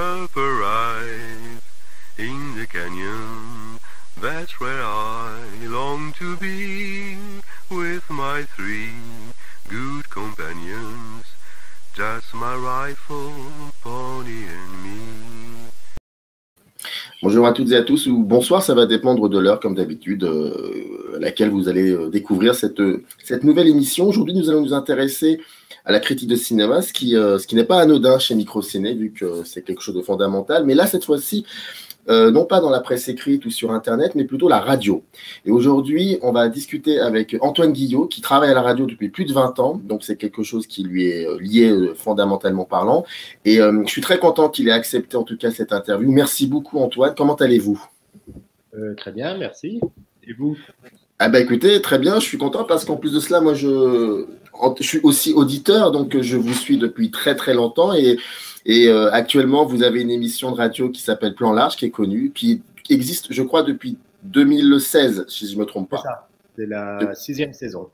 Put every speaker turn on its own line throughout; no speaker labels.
Up arrive in the canyon, that's where I long to be, with my three good companions, just my rifle, pony and me.
Bonjour à toutes et à tous, ou bonsoir, ça va dépendre de l'heure comme d'habitude, à laquelle vous allez découvrir cette nouvelle émission. Aujourd'hui, nous allons nous intéresser à la critique de cinéma, ce qui n'est pas anodin chez Microciné, vu que c'est quelque chose de fondamental. Mais là, cette fois-ci, non pas dans la presse écrite ou sur Internet, mais plutôt la radio. Et aujourd'hui, on va discuter avec Antoine Guillot, qui travaille à la radio depuis plus de 20 ans, donc c'est quelque chose qui lui est lié fondamentalement parlant. Et je suis très content qu'il ait accepté en tout cas cette interview. Merci beaucoup Antoine, comment allez-vous ?
Très bien, merci. Et vous ?
Ah bah écoutez, très bien, je suis content parce qu'en plus de cela, moi je suis aussi auditeur, donc je vous suis depuis très très longtemps et actuellement vous avez une émission de radio qui s'appelle Plan Large, qui est connue, qui existe je crois depuis 2016, si je ne me trompe pas.
C'est ça, c'est la 6e saison.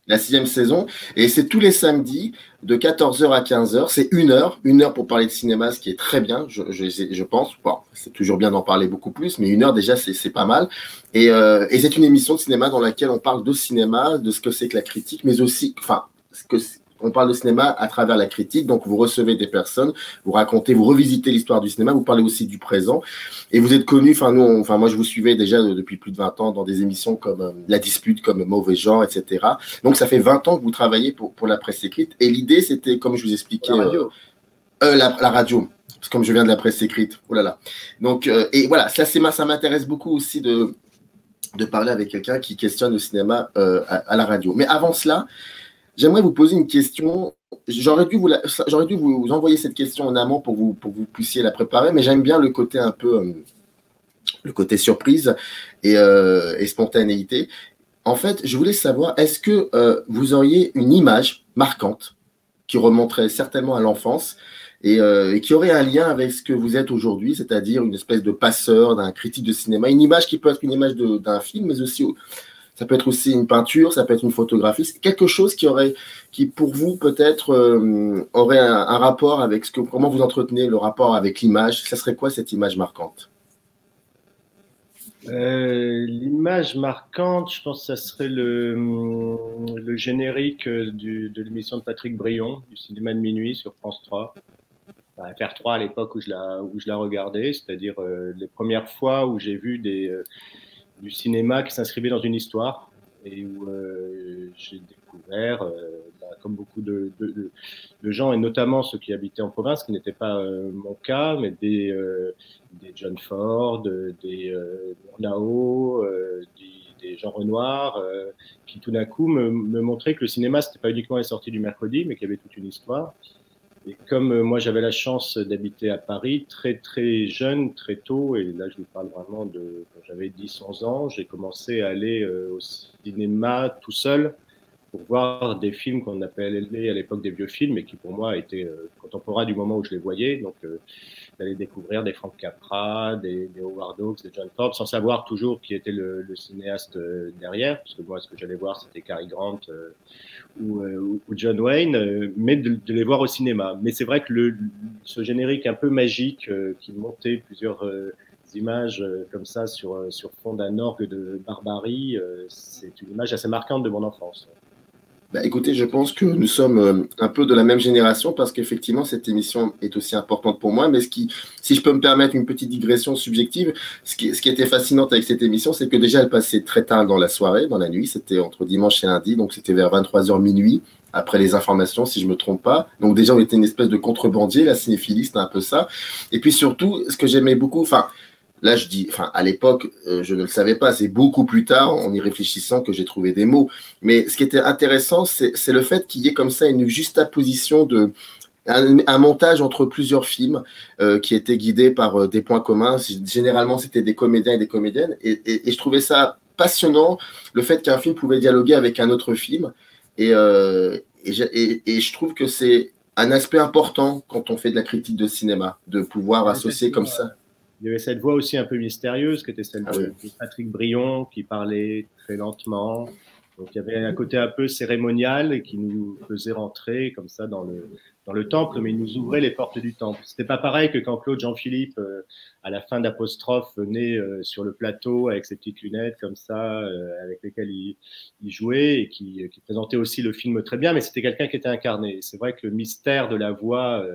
La 6e saison, et c'est tous les samedis de 14h à 15h, c'est une heure pour parler de cinéma, ce qui est très bien, je pense. Bon, c'est toujours bien d'en parler beaucoup plus, mais une heure déjà, c'est pas mal. Et c'est une émission de cinéma dans laquelle on parle de cinéma, de ce que c'est que la critique, mais aussi, on parle de cinéma à travers la critique, donc vous recevez des personnes, vous racontez, vous revisitez l'histoire du cinéma, vous parlez aussi du présent, et vous êtes connus, moi je vous suivais déjà depuis plus de 20 ans dans des émissions comme La Dispute, comme Mauvais Genre, etc. Donc ça fait 20 ans que vous travaillez pour la presse écrite, et l'idée c'était, comme je vous expliquais, la radio, parce que comme je viens de la presse écrite, oh là là. Donc, et voilà, ça m'intéresse beaucoup aussi de parler avec quelqu'un qui questionne le cinéma à la radio. Mais avant cela, j'aimerais vous poser une question. J'aurais dû vous envoyer cette question en amont pour que vous puissiez la préparer, mais j'aime bien le côté un peu, le côté surprise et spontanéité. En fait, je voulais savoir, est-ce que vous auriez une image marquante qui remonterait certainement à l'enfance et qui aurait un lien avec ce que vous êtes aujourd'hui, c'est-à-dire une espèce de passeur, d'un critique de cinéma, une image qui peut être une image d'un film, mais aussi ça peut être aussi une peinture, ça peut être une photographie, quelque chose qui pour vous peut-être aurait un rapport avec comment vous entretenez le rapport avec l'image. Ça serait quoi cette image marquante ?
L'image marquante, je pense que ça serait le générique de l'émission de Patrick Brion, du cinéma de minuit sur France 3. FR3 à l'époque où je la regardais, c'est-à-dire les premières fois où j'ai vu du cinéma qui s'inscrivait dans une histoire et où j'ai découvert, comme beaucoup de gens, et notamment ceux qui habitaient en province, ce qui n'était pas mon cas, mais des John Ford, des Murnau, des Jean Renoir, qui tout d'un coup me montraient que le cinéma, c'était pas uniquement les sorties du mercredi, mais qu'il y avait toute une histoire. Et comme moi, j'avais la chance d'habiter à Paris très, très jeune, très tôt, et là, je vous parle vraiment de quand j'avais 10-11 ans, j'ai commencé à aller au cinéma tout seul pour voir des films qu'on appelait à l'époque des vieux films, et qui pour moi étaient contemporains du moment où je les voyais. Donc, d'aller découvrir des Frank Capra, des Howard Hawks, des John Ford, sans savoir toujours qui était le cinéaste derrière, parce que moi, ce que j'allais voir, c'était Cary Grant ou John Wayne, mais de les voir au cinéma. Mais c'est vrai que ce générique un peu magique qui montait plusieurs images comme ça sur fond d'un orgue de barbarie, c'est une image assez marquante de mon enfance.
Bah, écoutez, je pense que nous sommes un peu de la même génération parce qu'effectivement, cette émission est aussi importante pour moi. Mais si je peux me permettre une petite digression subjective, ce qui était fascinant avec cette émission, c'est que déjà, elle passait très tard dans la soirée, dans la nuit. C'était entre dimanche et lundi, donc c'était vers 23h minuit, après les informations, si je ne me trompe pas. Donc déjà, on était une espèce de contrebandier, la cinéphilie, c'était un peu ça. Et puis surtout, ce que j'aimais beaucoup, là, à l'époque, je ne le savais pas, c'est beaucoup plus tard, en y réfléchissant, que j'ai trouvé des mots. Mais ce qui était intéressant, c'est le fait qu'il y ait comme ça une juxtaposition un montage entre plusieurs films qui étaient guidés par des points communs. Généralement, c'était des comédiens et des comédiennes. Et je trouvais ça passionnant, le fait qu'un film pouvait dialoguer avec un autre film. Et je trouve que c'est un aspect important quand on fait de la critique de cinéma, de pouvoir associer comme ça.
Il y avait cette voix aussi un peu mystérieuse qui était celle de Patrick Brion, qui parlait très lentement, Donc il y avait un côté un peu cérémonial qui nous faisait rentrer comme ça dans le temple, mais il nous ouvrait les portes du temple. C'était pas pareil que quand Claude Jean-Philippe, à la fin d'Apostrophe, venait sur le plateau avec ses petites lunettes comme ça, avec lesquelles il jouait et qui présentait aussi le film très bien, mais c'était quelqu'un qui était incarné. C'est vrai que le mystère de la voix,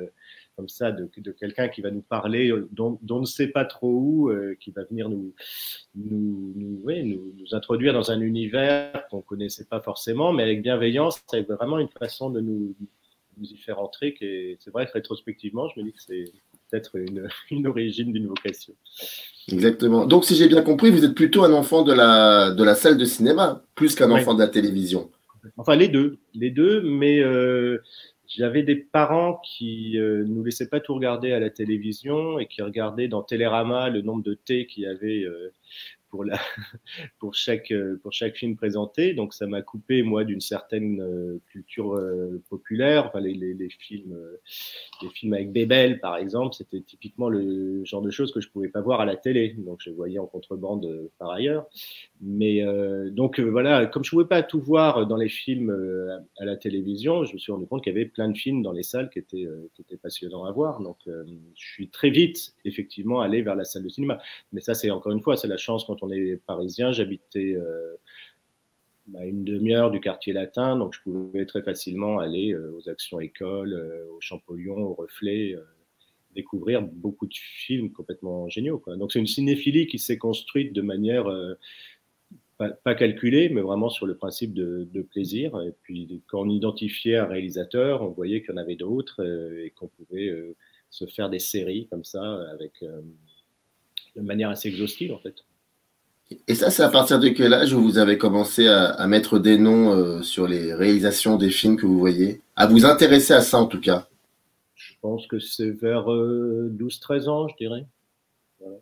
comme ça, de quelqu'un qui va nous parler, dont on ne sait pas trop où, qui va venir nous introduire dans un univers qu'on ne connaissait pas forcément, mais avec bienveillance, c'est vraiment une façon de nous y faire entrer. C'est vrai que rétrospectivement, je me dis que c'est peut-être une origine d'une vocation.
Exactement. Donc, si j'ai bien compris, vous êtes plutôt un enfant de la salle de cinéma, plus qu'un enfant de la télévision.
Enfin, les deux, mais j'avais des parents qui ne nous laissaient pas tout regarder à la télévision et qui regardaient dans Télérama le nombre de thés qu'il y avait pour chaque film présenté. Donc ça m'a coupé, moi, d'une certaine culture populaire. Enfin, les films avec Bébel, par exemple, c'était typiquement le genre de choses que je pouvais pas voir à la télé. Donc je voyais en contrebande par ailleurs. Mais donc voilà, comme je pouvais pas tout voir dans les films à la télévision, je me suis rendu compte qu'il y avait plein de films dans les salles qui étaient passionnants à voir. Donc je suis très vite effectivement allé vers la salle de cinéma. Mais ça, c'est encore une fois, c'est la chance quand on est parisien. J'habitais à une demi-heure du quartier latin, donc je pouvais très facilement aller aux Actions Écoles, au Champollion, au Reflet, découvrir beaucoup de films complètement géniaux, quoi. Donc c'est une cinéphilie qui s'est construite de manière pas calculée, mais vraiment sur le principe de plaisir. Et puis quand on identifiait un réalisateur, on voyait qu'il y en avait d'autres et qu'on pouvait se faire des séries comme ça avec de manière assez exhaustive en fait.
Et ça, c'est à partir de quel âge vous avez commencé à mettre des noms sur les réalisations des films que vous voyez? À vous intéresser à ça, en tout cas?
Je pense que c'est vers 12-13 ans, je dirais. Voilà.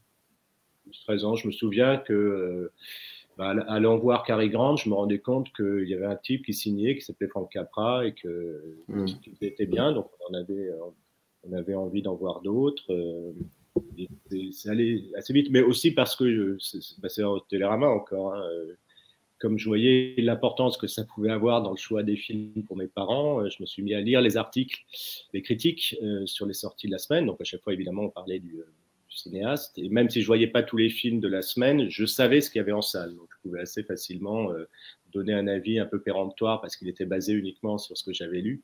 12-13 ans, je me souviens que allant voir Cary Grant, je me rendais compte qu'il y avait un type qui signait, qui s'appelait Frank Capra, et qu'il était bien, donc on avait envie d'en voir d'autres. C'est allé assez vite, mais aussi parce que c'est au Télérama encore. Hein, comme je voyais l'importance que ça pouvait avoir dans le choix des films pour mes parents, je me suis mis à lire les articles, les critiques sur les sorties de la semaine. Donc à chaque fois, évidemment, on parlait du cinéaste. Et même si je voyais pas tous les films de la semaine, je savais ce qu'il y avait en salle. Donc je pouvais assez facilement donner un avis un peu péremptoire parce qu'il était basé uniquement sur ce que j'avais lu.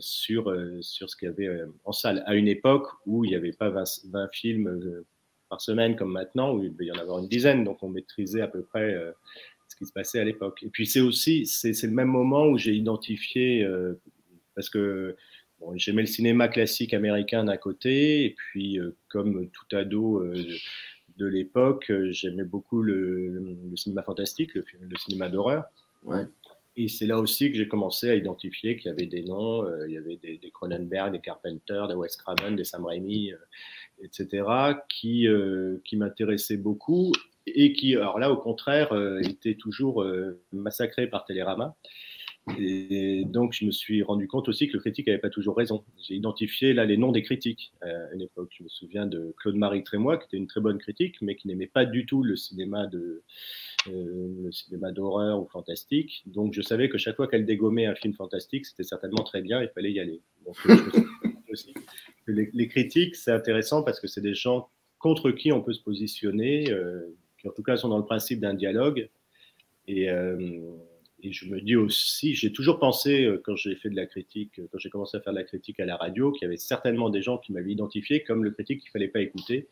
Sur ce qu'il y avait en salle, à une époque où il n'y avait pas 20 films par semaine comme maintenant, où il devait y en avoir une dizaine, donc on maîtrisait à peu près ce qui se passait à l'époque. Et puis c'est le même moment où j'ai identifié, parce que bon, j'aimais le cinéma classique américain d'un côté, et puis comme tout ado de l'époque, j'aimais beaucoup le cinéma fantastique, le cinéma d'horreur.
Ouais.
Et c'est là aussi que j'ai commencé à identifier qu'il y avait des noms, il y avait des Cronenberg, des Carpenter, des Wes Craven, des Sam Raimi, etc., qui m'intéressaient beaucoup et qui, alors là, au contraire, étaient toujours massacrés par Télérama. Et donc, je me suis rendu compte aussi que le critique n'avait pas toujours raison. J'ai identifié là les noms des critiques à une époque. Je me souviens de Claude-Marie Trémois, qui était une très bonne critique, mais qui n'aimait pas du tout le cinéma d'horreur ou fantastique. Donc, je savais que chaque fois qu'elle dégommait un film fantastique, c'était certainement très bien, il fallait y aller. Donc, je me suis dit aussi que les critiques, c'est intéressant parce que c'est des gens contre qui on peut se positionner, qui en tout cas sont dans le principe d'un dialogue. Et je me dis aussi, j'ai toujours pensé, quand j'ai fait de la critique, quand j'ai commencé à faire de la critique à la radio, qu'il y avait certainement des gens qui m'avaient identifié comme le critique qu'il ne fallait pas écouter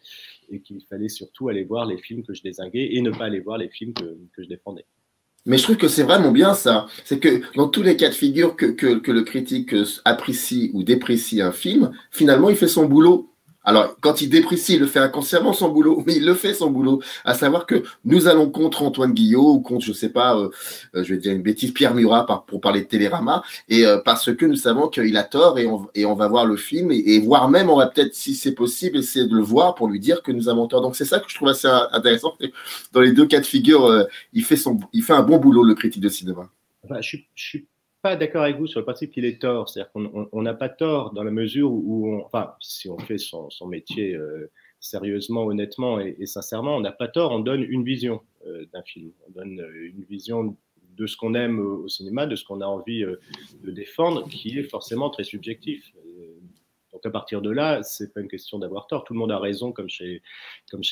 et qu'il fallait surtout aller voir les films que je dézinguais et ne pas aller voir les films que je défendais.
Mais je trouve que c'est vraiment bien ça. C'est que dans tous les cas de figure que le critique apprécie ou déprécie un film, finalement, il fait son boulot. Alors, quand il déprécie, il le fait inconsciemment son boulot, mais il le fait son boulot. À savoir que nous allons contre Antoine Guillot ou contre, je sais pas, je vais dire une bêtise, Pierre Murat pour parler de Télérama, et parce que nous savons qu'il a tort et on va voir le film et voire même on va peut-être, si c'est possible, essayer de le voir pour lui dire que nous avons tort. Donc c'est ça que je trouve assez intéressant. Dans les deux cas de figure, il fait un bon boulot, le critique de cinéma.
Enfin, je suis pas d'accord avec vous sur le principe qu'il est tort. C'est-à-dire qu'on n'a pas tort dans la mesure où, enfin, si on fait son métier sérieusement, honnêtement et sincèrement, on n'a pas tort. On donne une vision d'un film. On donne une vision de ce qu'on aime au cinéma, de ce qu'on a envie de défendre, qui est forcément très subjectif. Donc à partir de là, c'est pas une question d'avoir tort. Tout le monde a raison, comme chez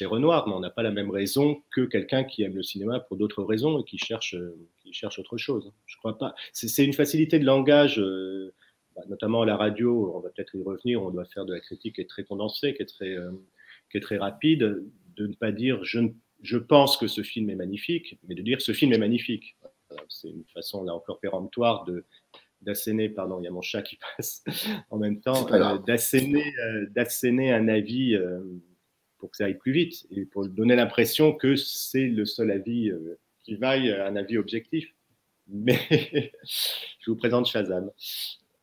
Renoir, mais on n'a pas la même raison que quelqu'un qui aime le cinéma pour d'autres raisons et qui cherche autre chose. Je crois pas. C'est une facilité de langage, notamment à la radio. On va peut-être y revenir. On doit faire de la critique qui est très condensée, qui est très rapide, de ne pas dire je pense que ce film est magnifique, mais de dire ce film est magnifique. C'est une façon là encore péremptoire d'asséner, pardon, il y a mon chat qui passe en même temps, d'asséner un avis pour que ça aille plus vite et pour donner l'impression que c'est le seul avis qui vaille un avis objectif. Mais je vous présente Shazam.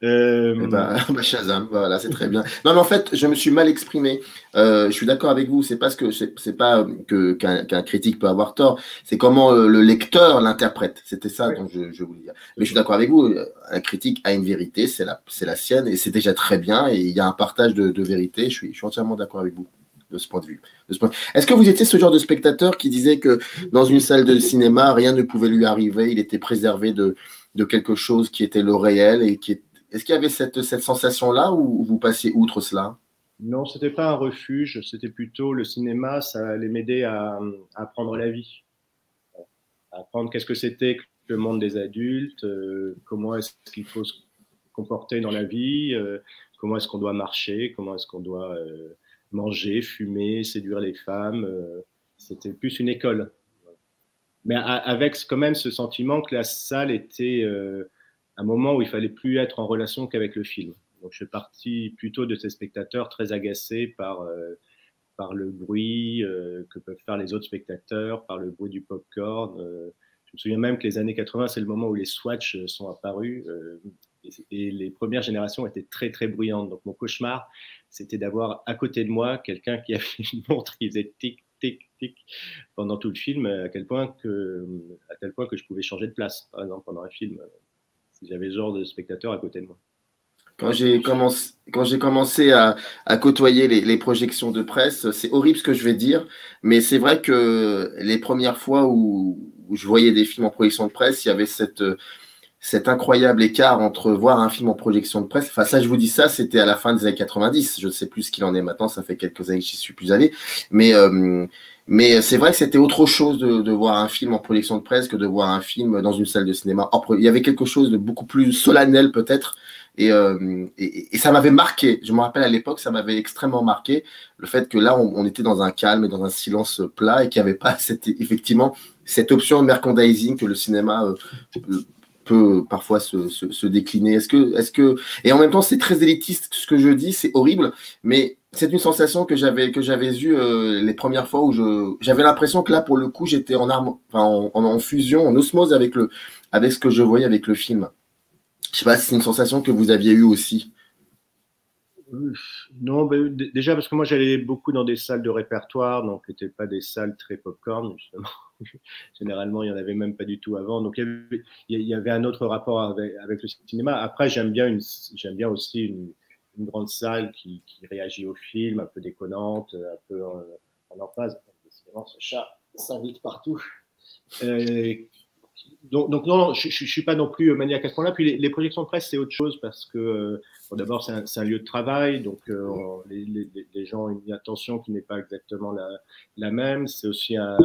Shazam, voilà, c'est très bien. Non, mais en fait, je me suis mal exprimé. Je suis d'accord avec vous. C'est pas qu'un critique peut avoir tort. C'est comment le lecteur l'interprète. C'était ça dont je voulais dire. Mais je suis d'accord avec vous. Un critique a une vérité, c'est la sienne, et c'est déjà très bien. Et il y a un partage de vérité. Je suis entièrement d'accord avec vous de ce point de vue. Est-ce que vous étiez ce genre de spectateur qui disait que dans une salle de cinéma, rien ne pouvait lui arriver, il était préservé de quelque chose qui était le réel et qui est. Est-ce qu'il y avait cette sensation-là ou vous passiez outre cela?
Non, ce n'était pas un refuge, c'était plutôt le cinéma, ça allait m'aider à apprendre la vie, à apprendre qu'est-ce que c'était que le monde des adultes, comment est-ce qu'il faut se comporter dans la vie, comment est-ce qu'on doit marcher, comment est-ce qu'on doit manger, fumer, séduire les femmes. C'était plus une école. Mais avec quand même ce sentiment que la salle était un moment où il fallait plus être en relation qu'avec le film. Donc je suis parti plutôt de ces spectateurs très agacés par le bruit que peuvent faire les autres spectateurs, par le bruit du popcorn. Je me souviens même que les années 80, c'est le moment où les Swatch sont apparus et les premières générations étaient très très bruyantes. Donc mon cauchemar, c'était d'avoir à côté de moi quelqu'un qui avait une montre qui faisait tic tic tic pendant tout le film, à tel point que je pouvais changer de place, par exemple pendant un film. J'avais ce genre de spectateurs à côté de moi.
Quand j'ai commencé à côtoyer les projections de presse, c'est horrible ce que je vais dire, mais c'est vrai que les premières fois où je voyais des films en projection de presse, il y avait cet incroyable écart entre voir un film en projection de presse. Enfin, ça, je vous dis ça, c'était à la fin des années 90. Je ne sais plus ce qu'il en est maintenant, ça fait quelques années que j'y suis plus allé. Mais c'est vrai que c'était autre chose de voir un film en projection de presse que de voir un film dans une salle de cinéma. Il y avait quelque chose de beaucoup plus solennel peut-être. Et ça m'avait marqué. Je me rappelle à l'époque, ça m'avait extrêmement marqué le fait que là, on était dans un calme et dans un silence plat et qu'il n'y avait pas effectivement cette option de merchandising que le cinéma peut parfois se décliner. Et en même temps, c'est très élitiste ce que je dis, c'est horrible, mais c'est une sensation que j'avais eue les premières fois où j'avais l'impression que là, pour le coup, j'étais en fusion, en osmose avec ce que je voyais avec le film. Je sais pas si c'est une sensation que vous aviez eue aussi.
Non, déjà parce que moi j'allais beaucoup dans des salles de répertoire, donc c'était pas des salles très popcorn justement. Généralement, il y en avait même pas du tout avant. Donc il y avait un autre rapport avec le cinéma. Après, j'aime bien aussi une grande salle qui réagit au film, un peu déconnante, un peu en emphase. Décidément, ce chat s'invite partout. Donc non, je suis pas non plus maniaque à ce point-là. Puis les projections de presse, c'est autre chose parce que d'abord, c'est un lieu de travail, donc les gens ont une attention qui n'est pas exactement la même. C'est aussi un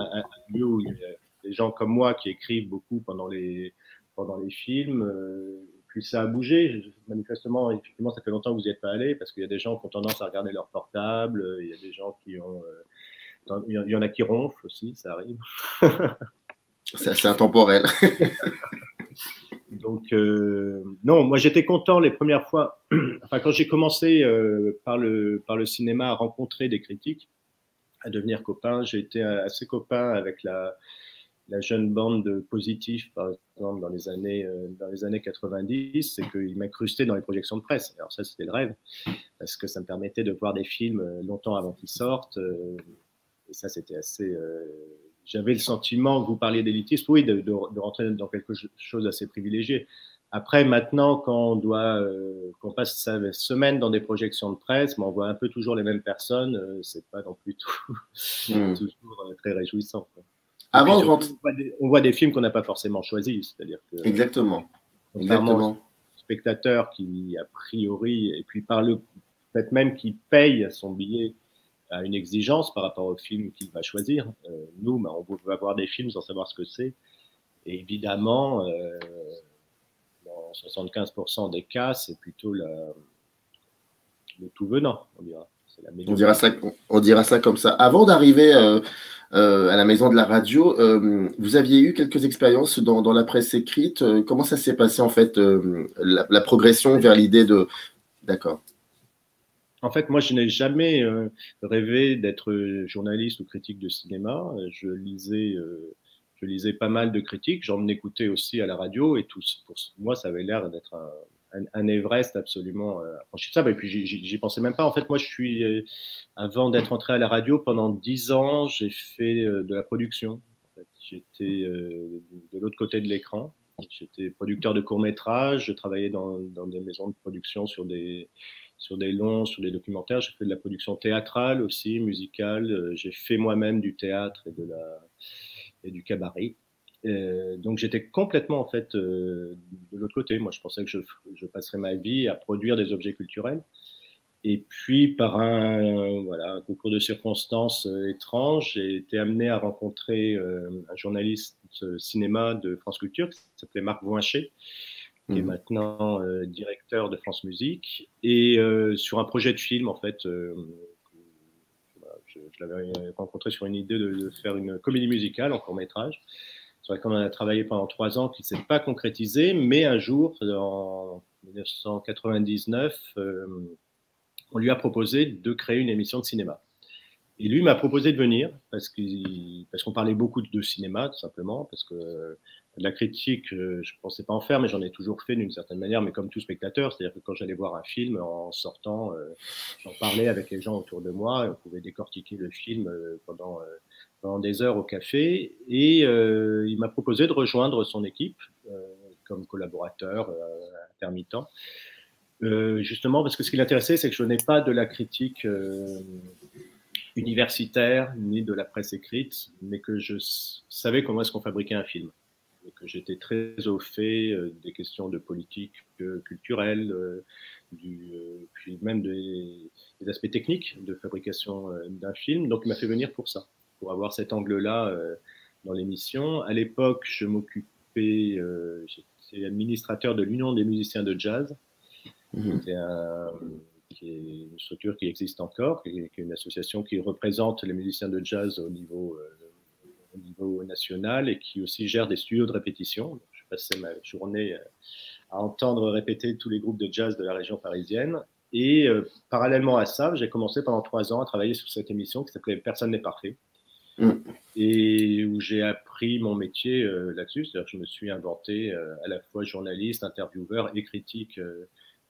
lieu où il y a des gens comme moi qui écrivent beaucoup pendant les films. Puis ça a bougé. Manifestement, effectivement, ça fait longtemps que vous n'y êtes pas allé parce qu'il y a des gens qui ont tendance à regarder leur portable. Il y a des gens qui ont... il y en a qui ronflent aussi, ça arrive.
C'est assez intemporel.
Donc, non, moi j'étais content les premières fois. Enfin, quand j'ai commencé par le cinéma à rencontrer des critiques, à devenir copain, j'ai été assez copain avec la jeune bande de Positif, par exemple, dans les années 90, c'est qu'ils m'incrustaient dans les projections de presse. Alors ça, c'était le rêve, parce que ça me permettait de voir des films longtemps avant qu'ils sortent. Et ça, c'était assez... J'avais le sentiment, que vous parliez d'élitisme, oui, de rentrer dans quelque chose d'assez privilégié. Après, maintenant, quand qu'on passe sa semaine dans des projections de presse, mais on voit un peu toujours les mêmes personnes, c'est pas non plus toujours très réjouissant, quoi.
Avant de
surtout,
rentrer.
on voit des films qu'on n'a pas forcément choisis. C'est-à-dire que,
Exactement.
contrairement aux
Exactement.
spectateurs qui, a priori, et puis par le fait même qu'il paye son billet à une exigence par rapport au film qu'il va choisir, nous, on va voir des films sans savoir ce que c'est. Et évidemment, dans 75% des cas, c'est plutôt le tout venant, on dira.
On dira ça comme ça. Avant d'arriver à la maison de la radio, vous aviez eu quelques expériences dans la presse écrite. Comment ça s'est passé en fait, la progression vers l'idée de… D'accord.
En fait, moi, je n'ai jamais rêvé d'être journaliste ou critique de cinéma. Je lisais pas mal de critiques. J'en écoutais aussi à la radio et tout. Pour moi, ça avait l'air d'être un Everest absolument infranchissable. Et puis, j'y pensais même pas. En fait, moi, avant d'être entré à la radio, pendant 10 ans, j'ai fait de la production. En fait, j'étais de l'autre côté de l'écran. J'étais producteur de courts-métrages. Je travaillais dans des maisons de production sur des longs, sur des documentaires. J'ai fait de la production théâtrale aussi, musicale. J'ai fait moi-même du théâtre et du cabaret. Donc j'étais complètement en fait de l'autre côté. Moi, je pensais que je passerais ma vie à produire des objets culturels. Et puis, par un concours de circonstances étranges, j'ai été amené à rencontrer un journaliste cinéma de France Culture qui s'appelait Marc Voinchet, qui est maintenant directeur de France Musique, et sur un projet de film, en fait, je l'avais rencontré sur une idée de faire une comédie musicale en court-métrage, sur laquelle on a travaillé pendant 3 ans, qui ne s'est pas concrétisé, mais un jour, en 1999, on lui a proposé de créer une émission de cinéma. Et lui m'a proposé de venir parce qu'on parlait beaucoup de cinéma, tout simplement, parce que de la critique, je ne pensais pas en faire, mais j'en ai toujours fait d'une certaine manière, mais comme tout spectateur, c'est-à-dire que quand j'allais voir un film, en sortant, j'en parlais avec les gens autour de moi, et on pouvait décortiquer le film pendant des heures au café, et il m'a proposé de rejoindre son équipe comme collaborateur intermittent. Justement, parce que ce qui l'intéressait, c'est que je n'ai pas de la critique universitaire ni de la presse écrite, mais que je savais comment est-ce qu'on fabriquait un film. Et que j'étais très au fait des questions de politique culturelle, puis même des aspects techniques de fabrication d'un film. Donc, il m'a fait venir pour ça, pour avoir cet angle-là dans l'émission. À l'époque, je m'occupais, j'étais administrateur de l'Union des musiciens de jazz, qui est une structure qui existe encore, qui est une association qui représente les musiciens de jazz au niveau national et qui aussi gère des studios de répétition. Donc, je passais ma journée à entendre répéter tous les groupes de jazz de la région parisienne. Et parallèlement à ça, j'ai commencé pendant 3 ans à travailler sur cette émission qui s'appelait Personne n'est parfait. Et où j'ai appris mon métier là-dessus. C'est-à-dire que je me suis inventé à la fois journaliste, intervieweur et critique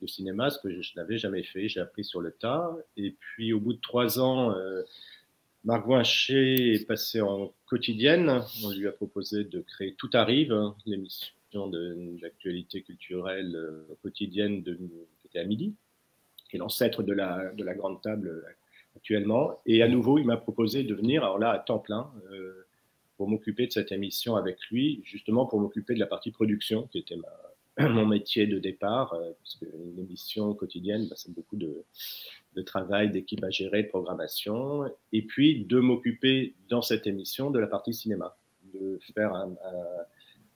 de cinéma, ce que je n'avais jamais fait. J'ai appris sur le tas. Et puis, au bout de 3 ans, Marc Voinchet est passé en quotidienne. On lui a proposé de créer Tout arrive, l'émission d'actualité culturelle quotidienne qui était à midi, qui est l'ancêtre de la grande table actuellement. Et à nouveau, il m'a proposé de venir, alors là, à temps plein, pour m'occuper de cette émission avec lui, justement pour m'occuper de la partie production, qui était mon métier de départ, parce qu'une émission quotidienne, c'est beaucoup de travail, d'équipe à gérer, de programmation, et puis de m'occuper dans cette émission de la partie cinéma, de faire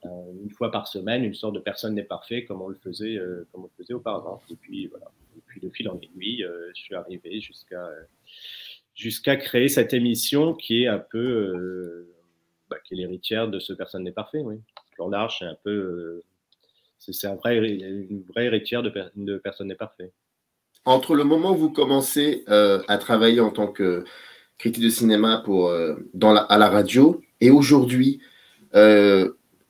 une fois par semaine une sorte de Personne n'est parfait, comme on le faisait auparavant. Et puis voilà. Et puis de fil en aiguille, je suis arrivé jusqu'à créer cette émission qui est un peu qui est l'héritière de ce Personne n'est parfait. Oui. Plan large, c'est un peu c'est une vraie héritière de Personne n'est parfait.
Entre le moment où vous commencez à travailler en tant que critique de cinéma à la radio et aujourd'hui,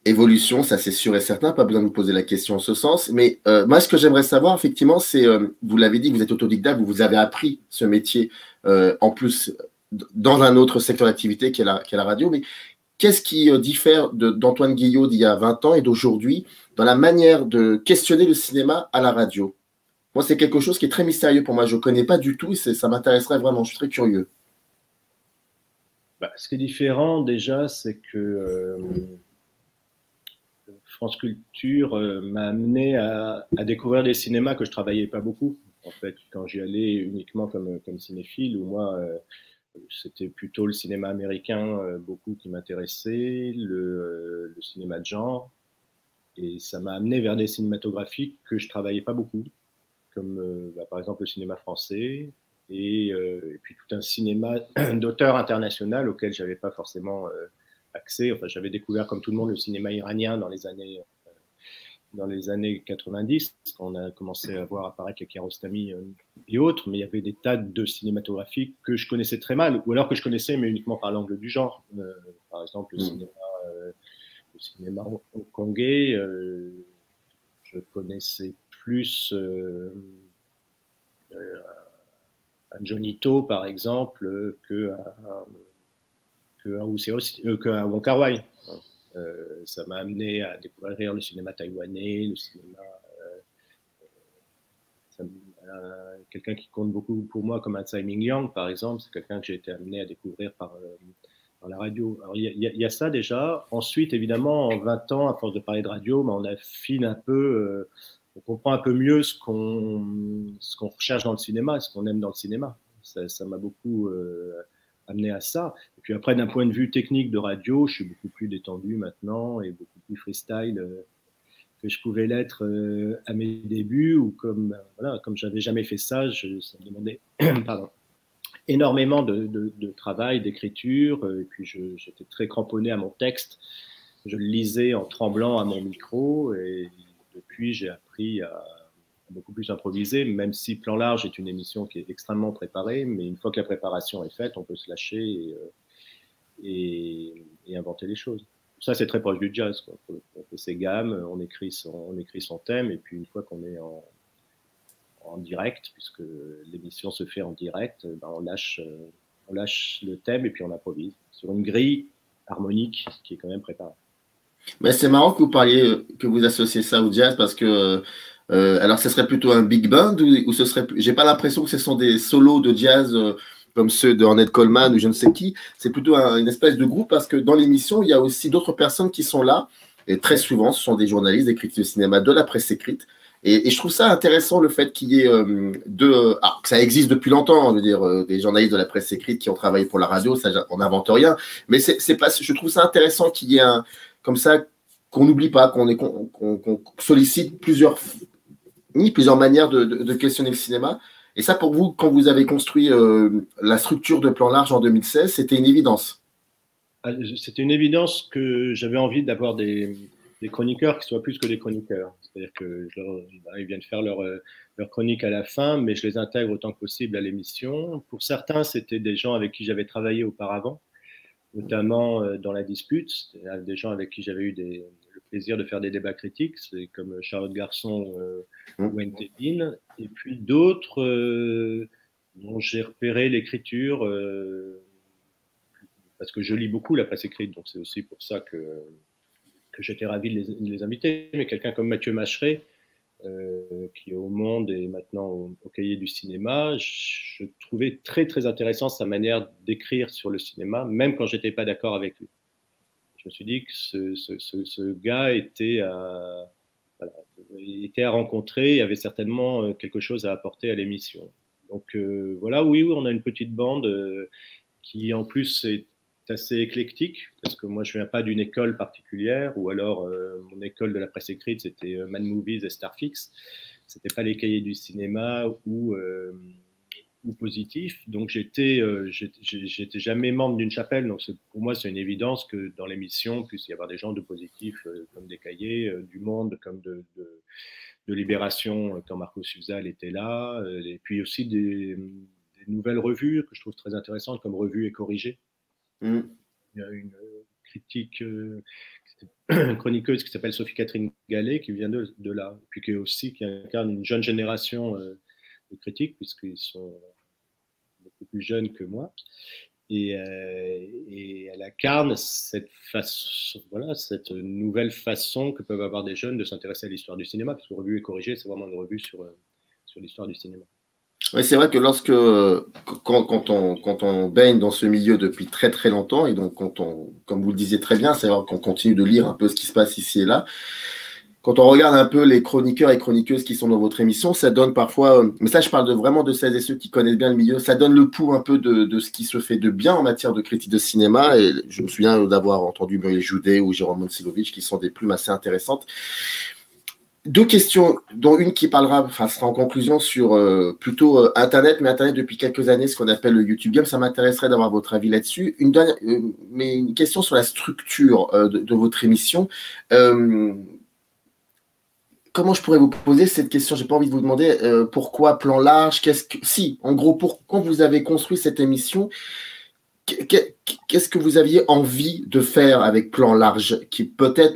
évolution, ça c'est sûr et certain, pas besoin de vous poser la question en ce sens, mais moi ce que j'aimerais savoir effectivement, c'est, vous l'avez dit, vous êtes autodidacte, vous avez appris ce métier en plus dans un autre secteur d'activité qui est la radio, mais qu'est-ce qui diffère d'Antoine Guillot d'il y a 20 ans et d'aujourd'hui dans la manière de questionner le cinéma à la radio? Moi, c'est quelque chose qui est très mystérieux pour moi. Je ne connais pas du tout et ça m'intéresserait vraiment. Je suis très curieux.
Ce qui est différent déjà, c'est que France Culture m'a amené à découvrir des cinémas que je travaillais pas beaucoup. En fait, quand j'y allais uniquement comme cinéphile, ou moi, c'était plutôt le cinéma américain beaucoup qui m'intéressait, le cinéma de genre, et ça m'a amené vers des cinématographies que je travaillais pas beaucoup, comme par exemple le cinéma français, et puis tout un cinéma d'auteur international auquel j'avais pas forcément accès. Enfin, j'avais découvert comme tout le monde le cinéma iranien dans les années 90, quand on a commencé à voir apparaître les Kiarostami et autres, mais il y avait des tas de cinématographies que je connaissais très mal, ou alors que je connaissais, mais uniquement par l'angle du genre. Par exemple, le cinéma hongkongais, je connaissais plus un Johnny To, par exemple, qu'un Wong Kar-wai. Ça m'a amené à découvrir le cinéma taïwanais, le cinéma. Quelqu'un qui compte beaucoup pour moi, comme un Tsai Ming-liang, par exemple, c'est quelqu'un que j'ai été amené à découvrir par la radio. Alors, il y a ça déjà. Ensuite, évidemment, en 20 ans, à force de parler de radio, on affine un peu, on comprend un peu mieux ce qu'on recherche dans le cinéma, ce qu'on aime dans le cinéma. Ça m'a beaucoup amené à ça. Et puis après, d'un point de vue technique de radio, je suis beaucoup plus détendu maintenant et beaucoup plus freestyle que je pouvais l'être à mes débuts, ou comme j'avais jamais fait ça, ça me demandait pardon, énormément de travail, d'écriture, et puis j'étais très cramponné à mon texte. Je le lisais en tremblant à mon micro, et depuis, j'ai appris à beaucoup plus improviser, même si Plan Large est une émission qui est extrêmement préparée, mais une fois que la préparation est faite, on peut se lâcher et inventer les choses. Ça, c'est très proche du jazz, quoi. On fait ses gammes, on écrit son thème, et puis une fois qu'on est en direct, puisque l'émission se fait en direct, on lâche le thème et puis on improvise sur une grille harmonique qui est quand même préparée.
Mais c'est marrant que vous parliez, que vous associez ça au jazz, parce que alors ce serait plutôt un big band, ou ce serait, j'ai pas l'impression que ce sont des solos de jazz comme ceux de Ornette Coleman ou je ne sais qui. C'est plutôt une espèce de groupe, parce que dans l'émission, il y a aussi d'autres personnes qui sont là, et très souvent, ce sont des journalistes, des critiques de cinéma, de la presse écrite. Et je trouve ça intéressant, le fait qu'il y ait que ça existe depuis longtemps, je veux dire, des journalistes de la presse écrite qui ont travaillé pour la radio, ça, on n'invente rien. Mais c'est pas, je trouve ça intéressant qu'il y ait comme ça, qu'on n'oublie pas, qu'on sollicite plusieurs manières de questionner le cinéma. Et ça, pour vous, quand vous avez construit la structure de Plan Large en 2016, c'était une évidence?
C'était une évidence que j'avais envie d'avoir des chroniqueurs qui soient plus que des chroniqueurs. C'est-à-dire qu'ils viennent faire leur chronique à la fin, mais je les intègre autant que possible à l'émission. Pour certains, c'était des gens avec qui j'avais travaillé auparavant, notamment dans la dispute, des gens avec qui j'avais eu le plaisir de faire des débats critiques, c'est comme Charlotte Garçon ou Wente Bin, et puis d'autres dont j'ai repéré l'écriture parce que je lis beaucoup la presse écrite, donc c'est aussi pour ça que j'étais ravi de les inviter. Mais quelqu'un comme Mathieu Macheret, qui est au Monde et maintenant au Cahier du cinéma, je trouvais très très intéressant sa manière d'écrire sur le cinéma, même quand j'étais pas d'accord avec lui. Je me suis dit que ce gars était à rencontrer, et avait certainement quelque chose à apporter à l'émission. Donc voilà, oui, on a une petite bande qui en plus est assez éclectique, parce que moi je viens pas d'une école particulière, ou alors mon école de la presse écrite c'était Mad Movies et Starfix, c'était pas les Cahiers du cinéma ou Positif, donc j'étais jamais membre d'une chapelle, donc pour moi c'est une évidence que dans l'émission puisse y avoir des gens de Positif comme des Cahiers, du Monde comme de Libération quand Marco Suzal était là, et puis aussi des nouvelles revues que je trouve très intéressantes comme Revue et Corrigée. Il y a une critique, une chroniqueuse qui s'appelle Sophie-Catherine Gallet qui vient de là, puis qui incarne une jeune génération de critiques, puisqu'ils sont beaucoup plus jeunes que moi. Et elle incarne cette nouvelle façon que peuvent avoir des jeunes de s'intéresser à l'histoire du cinéma, parce que Revue et Corrigée, c'est vraiment une revue sur l'histoire du cinéma.
Ouais, c'est vrai que quand on baigne dans ce milieu depuis très très longtemps, et donc comme vous le disiez très bien, c'est vrai qu'on continue de lire un peu ce qui se passe ici et là. Quand on regarde un peu les chroniqueurs et chroniqueuses qui sont dans votre émission, ça donne parfois, mais ça je parle vraiment de celles et ceux qui connaissent bien le milieu, ça donne le pouls un peu de ce qui se fait de bien en matière de critique de cinéma. Et je me souviens d'avoir entendu Muriel Joudet ou Jérôme Monsilovic qui sont des plumes assez intéressantes. Deux questions, dont une qui parlera, enfin sera en conclusion sur plutôt Internet, mais Internet depuis quelques années, ce qu'on appelle le YouTube Game. Ça m'intéresserait d'avoir votre avis là-dessus. Une dernière, mais une question sur la structure de votre émission. Comment je pourrais vous poser cette question? J'ai pas envie de vous demander pourquoi plan large. Si, en gros, quand vous avez construit cette émission, qu'est-ce que vous aviez envie de faire avec plan large, qui peut-être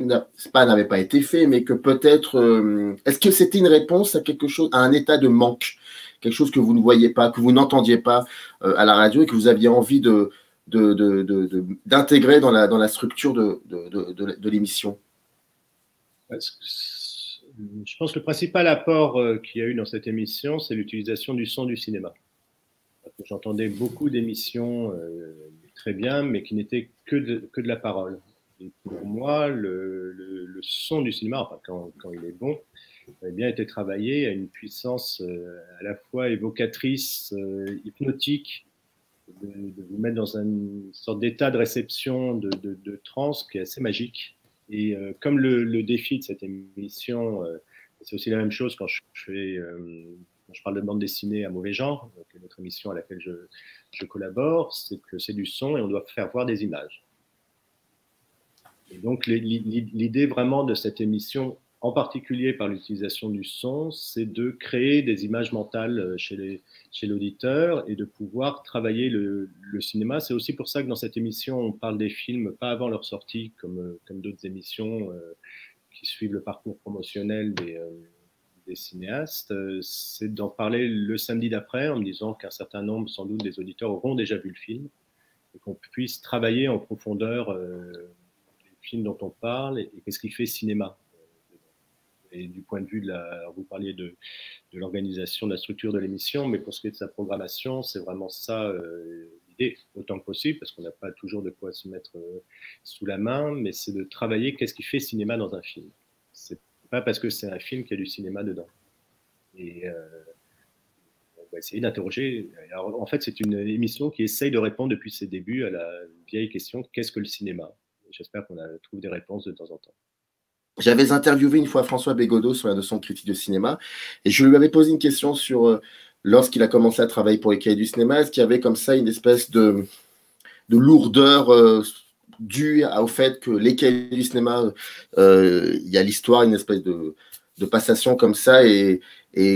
n'avait pas été fait, mais que peut-être, est-ce que c'était une réponse à quelque chose, à un état de manque, quelque chose que vous ne voyez pas, que vous n'entendiez pas à la radio et que vous aviez envie d'intégrer dans la structure de l'émission?
Je pense que le principal apport qu'il y a eu dans cette émission, c'est l'utilisation du son du cinéma. J'entendais beaucoup d'émissions très bien, mais qui n'étaient que de la parole. Et pour moi, le son du cinéma, enfin, quand il est bon, a bien été travaillé à une puissance à la fois évocatrice, hypnotique, de vous mettre dans une sorte d'état de réception, de transe qui est assez magique. Et comme le défi de cette émission, c'est aussi la même chose quand je parle de bande dessinée à mauvais genre, qui est notre émission à laquelle je collabore, c'est que c'est du son et on doit faire voir des images. Et donc l'idée vraiment de cette émission, en particulier par l'utilisation du son, c'est de créer des images mentales chez l'auditeur et de pouvoir travailler le cinéma. C'est aussi pour ça que dans cette émission, on parle des films pas avant leur sortie, comme d'autres émissions qui suivent le parcours promotionnel des cinéastes. C'est d'en parler le samedi d'après en me disant qu'un certain nombre, sans doute, des auditeurs auront déjà vu le film et qu'on puisse travailler en profondeur les films dont on parle et qu'est-ce qui fait cinéma. Et du point de vue vous parliez de l'organisation, de la structure de l'émission, mais pour ce qui est de sa programmation, c'est vraiment ça l'idée, autant que possible, parce qu'on n'a pas toujours de quoi se mettre sous la main, mais c'est de travailler qu'est-ce qui fait cinéma dans un film. C'est pas parce que c'est un film qu'il y a du cinéma dedans. Et on va essayer d'interroger. Alors, en fait, c'est une émission qui essaye de répondre depuis ses débuts à la vieille question qu'est-ce que le cinéma? J'espère qu'on trouve des réponses de temps en temps.
J'avais interviewé une fois François Bégodeau sur la notion de critique de cinéma et je lui avais posé une question sur lorsqu'il a commencé à travailler pour les Cahiers du cinéma, est-ce qu'il y avait comme ça une espèce de lourdeur due au fait que les Cahiers du cinéma, il y a l'histoire, une espèce de passation comme ça et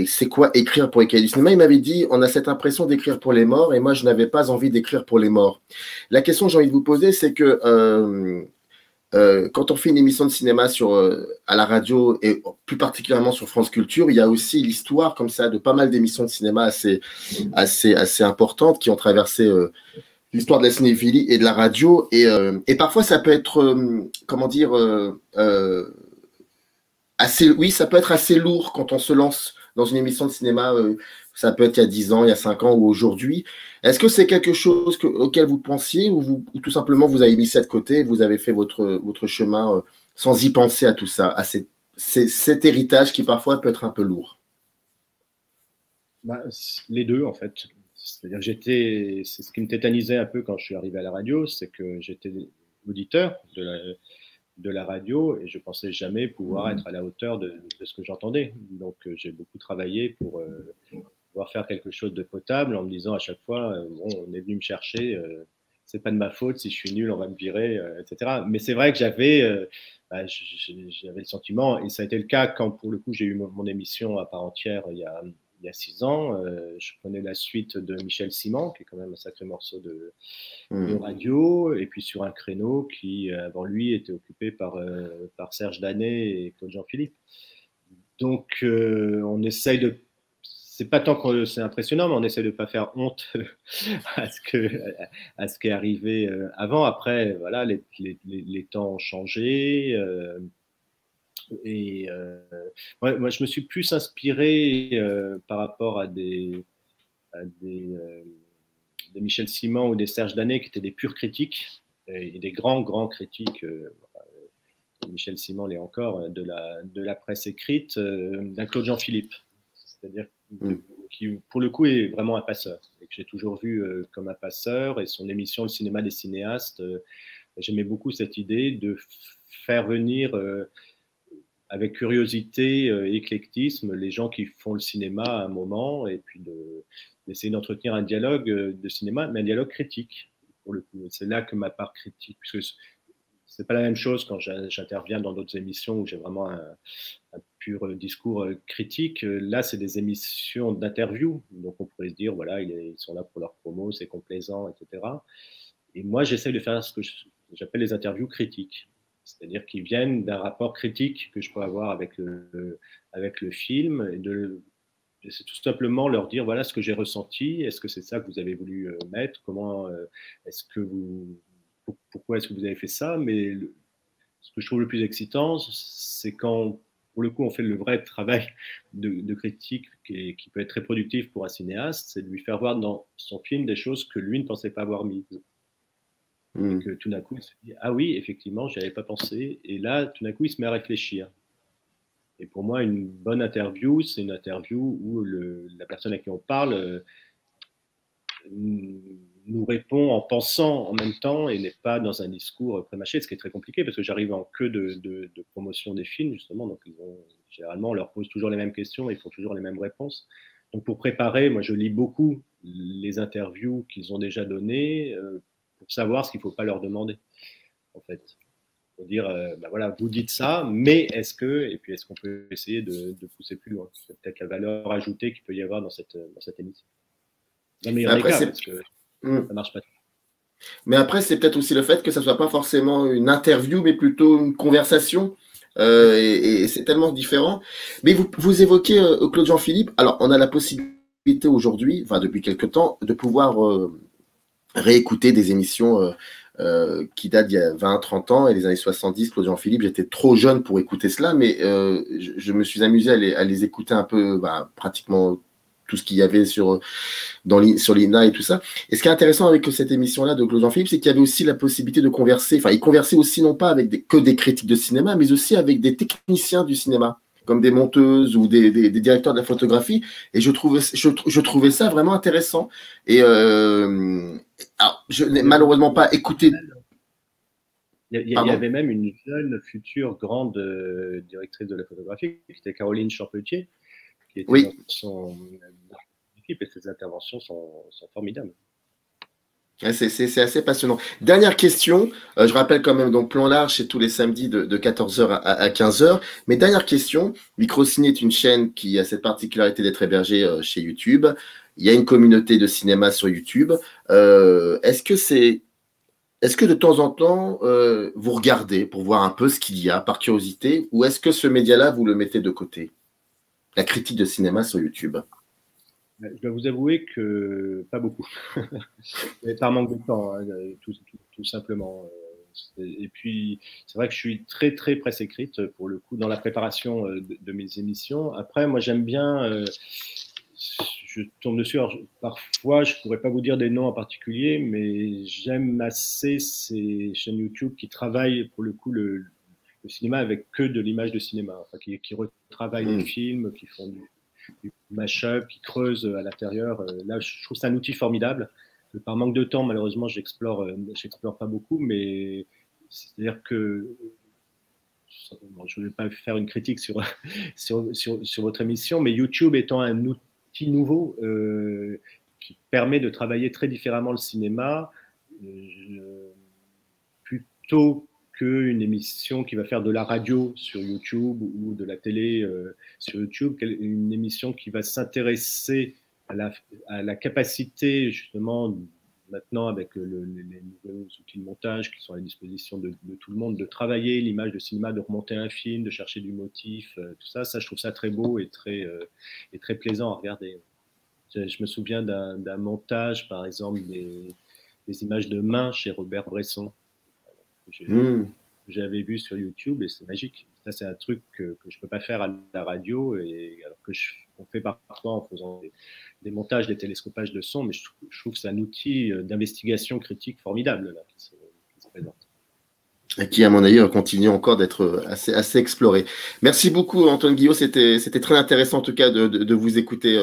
c'est quoi écrire pour les Cahiers du cinéma? Il m'avait dit on a cette impression d'écrire pour les morts et moi je n'avais pas envie d'écrire pour les morts. La question que j'ai envie de vous poser, c'est que quand on fait une émission de cinéma à la radio et plus particulièrement sur France Culture, il y a aussi l'histoire comme ça de pas mal d'émissions de cinéma assez importantes qui ont traversé l'histoire de la cinéphilie et de la radio. Et parfois, ça peut être, comment dire, oui, ça peut être assez lourd quand on se lance dans une émission de cinéma. Ça peut être il y a 10 ans, il y a 5 ans ou aujourd'hui. Est-ce que c'est quelque chose auquel vous pensiez ou tout simplement vous avez mis ça de côté, vous avez fait votre chemin sans y penser à tout ça, à cet héritage qui parfois peut être un peu lourd?
Les deux, en fait. C'est-à-dire c'est ce qui me tétanisait un peu quand je suis arrivé à la radio, c'est que j'étais auditeur de la radio et je pensais jamais pouvoir être à la hauteur de ce que j'entendais. Donc j'ai beaucoup travaillé pour pouvoir faire quelque chose de potable en me disant à chaque fois bon, on est venu me chercher, c'est pas de ma faute, si je suis nul on va me virer, etc. Mais c'est vrai que j'avais le sentiment, et ça a été le cas quand pour le coup j'ai eu mon émission à part entière il y a 6 ans, je prenais la suite de Michel Simon, qui est quand même un sacré morceau de radio, et puis sur un créneau qui, avant lui, était occupé par Serge Danet et Claude Jean-Philippe. Donc, on essaye de... C'est pas tant que c'est impressionnant, mais on essaie de ne pas faire honte à ce qui est arrivé avant. Après, voilà, les temps ont changé. Moi, je me suis plus inspiré par rapport à des des Michel Simon ou des Serge Danet qui étaient des purs critiques et des grands critiques. Michel Simon l'est encore, de la presse écrite, d'un Claude Jean-Philippe. C'est-à-dire qui, pour le coup, est vraiment un passeur. Et que j'ai toujours vu comme un passeur. Et son émission, Le cinéma des cinéastes, j'aimais beaucoup cette idée de faire venir avec curiosité et éclectisme les gens qui font le cinéma à un moment et puis d'essayer d'entretenir un dialogue de cinéma, mais un dialogue critique, pour le coup. C'est là que ma part critique, puisque c'est pas la même chose quand j'interviens dans d'autres émissions où j'ai vraiment un pur discours critique. Là, c'est des émissions d'interview, donc on pourrait se dire, voilà, ils sont là pour leur promo, c'est complaisant, etc. Et moi, j'essaie de faire ce que j'appelle les interviews critiques, c'est-à-dire qu'ils viennent d'un rapport critique que je peux avoir avec le film, et c'est tout simplement leur dire, voilà ce que j'ai ressenti, est-ce que c'est ça que vous avez voulu mettre, comment est-ce que pourquoi est-ce que vous avez fait ça, mais ce que je trouve le plus excitant, c'est quand, pour le coup, on fait le vrai travail de critique qui peut être très productif pour un cinéaste, c'est de lui faire voir dans son film des choses que lui ne pensait pas avoir mises. Et que tout d'un coup, il se dit, ah oui, effectivement, je n'y avais pas pensé. Et là, tout d'un coup, il se met à réfléchir. Et pour moi, une bonne interview, c'est une interview où la personne à qui on parle nous répond en pensant en même temps et n'est pas dans un discours prémâché, ce qui est très compliqué parce que j'arrive en queue de promotion des films, justement. Donc, généralement, on leur pose toujours les mêmes questions et ils font toujours les mêmes réponses. Donc, pour préparer, moi, je lis beaucoup les interviews qu'ils ont déjà données pour savoir ce qu'il ne faut pas leur demander, en fait. Pour dire, ben voilà, vous dites ça, mais est-ce que, et puis est-ce qu'on peut essayer de pousser plus loin? C'est peut-être la valeur ajoutée qu'il peut y avoir dans cette émission. Dans le meilleur des cas, parce que ça marche pas.
Mais après, c'est peut-être aussi le fait que ça ne soit pas forcément une interview, mais plutôt une conversation. Et c'est tellement différent. Mais vous évoquez Claude Jean-Philippe. Alors, on a la possibilité aujourd'hui, enfin depuis quelques temps, de pouvoir réécouter des émissions qui datent d'il y a 20, 30 ans et les années 70. Claude Jean-Philippe, j'étais trop jeune pour écouter cela, mais je me suis amusé à les écouter un peu, pratiquement tout ce qu'il y avait sur l'INA et tout ça. Et ce qui est intéressant avec cette émission-là de Claude Jean-Philippe, c'est qu'il y avait aussi la possibilité de converser, enfin, il conversait aussi non pas avec que des critiques de cinéma, mais aussi avec des techniciens du cinéma, comme des monteuses ou des directeurs de la photographie. Et je trouvais ça vraiment intéressant. Et alors, je n'ai malheureusement pas écouté.
Il y avait même une jeune future grande directrice de la photographie, qui était Caroline Champetier, qui était dans son équipe, et ses interventions sont formidables.
C'est assez passionnant. Dernière question, je rappelle quand même, donc Plan Large, c'est tous les samedis de 14h à 15h. Mais dernière question, Microciné est une chaîne qui a cette particularité d'être hébergée chez YouTube. Il y a une communauté de cinéma sur YouTube. Est-ce que de temps en temps, vous regardez pour voir un peu ce qu'il y a par curiosité, ou est-ce que ce média-là, vous le mettez de côté? La critique de cinéma sur YouTube.
Je dois vous avouer que pas beaucoup. Par manque de temps, hein, tout simplement. Et puis, c'est vrai que je suis très, très presse écrite, pour le coup, dans la préparation de mes émissions. Après, moi, j'aime bien... je tourne dessus. Alors, parfois, je ne pourrais pas vous dire des noms en particulier, mais j'aime assez ces chaînes YouTube qui travaillent, pour le coup, le cinéma avec que de l'image de cinéma, enfin, qui retravaillent les films, qui font du mash-up, qui creusent à l'intérieur. Là, je trouve que c'est un outil formidable. Par manque de temps, malheureusement, j'explore pas beaucoup, mais c'est-à-dire que bon, je ne vais pas faire une critique sur votre émission, mais YouTube étant un outil nouveau qui permet de travailler très différemment le cinéma, plutôt qu'une émission qui va faire de la radio sur YouTube ou de la télé sur YouTube, une émission qui va s'intéresser à la capacité, justement, maintenant avec les nouveaux outils de montage qui sont à la disposition de tout le monde, de travailler l'image de cinéma, de remonter un film, de chercher du motif, tout ça, je trouve ça très beau et très plaisant à regarder. Je me souviens d'un montage, par exemple, des images de mains chez Robert Bresson, que j'avais vu sur YouTube, et c'est magique. Ça, c'est un truc que je ne peux pas faire à la radio, et alors que qu'on fait parfois en faisant des montages, des télescopages de son, mais je trouve que c'est un outil d'investigation critique formidable là, qui se présente.
Et qui, à mon avis, continue encore d'être assez exploré. Merci beaucoup, Antoine Guillot. C'était très intéressant, en tout cas, de vous écouter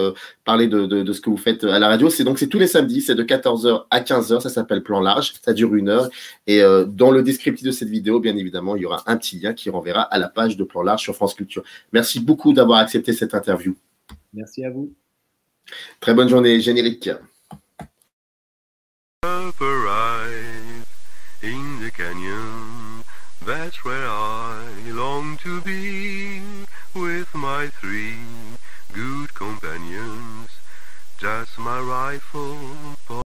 parler de ce que vous faites à la radio. C'est tous les samedis, c'est de 14h à 15h. Ça s'appelle Plan Large. Ça dure 1 heure. Et dans le descriptif de cette vidéo, bien évidemment, il y aura un petit lien qui renverra à la page de Plan Large sur France Culture. Merci beaucoup d'avoir accepté cette interview.
Merci à vous.
Très bonne journée. Générique.
In the canyon, that's where I long to be, with my 3 good companions, just my rifle.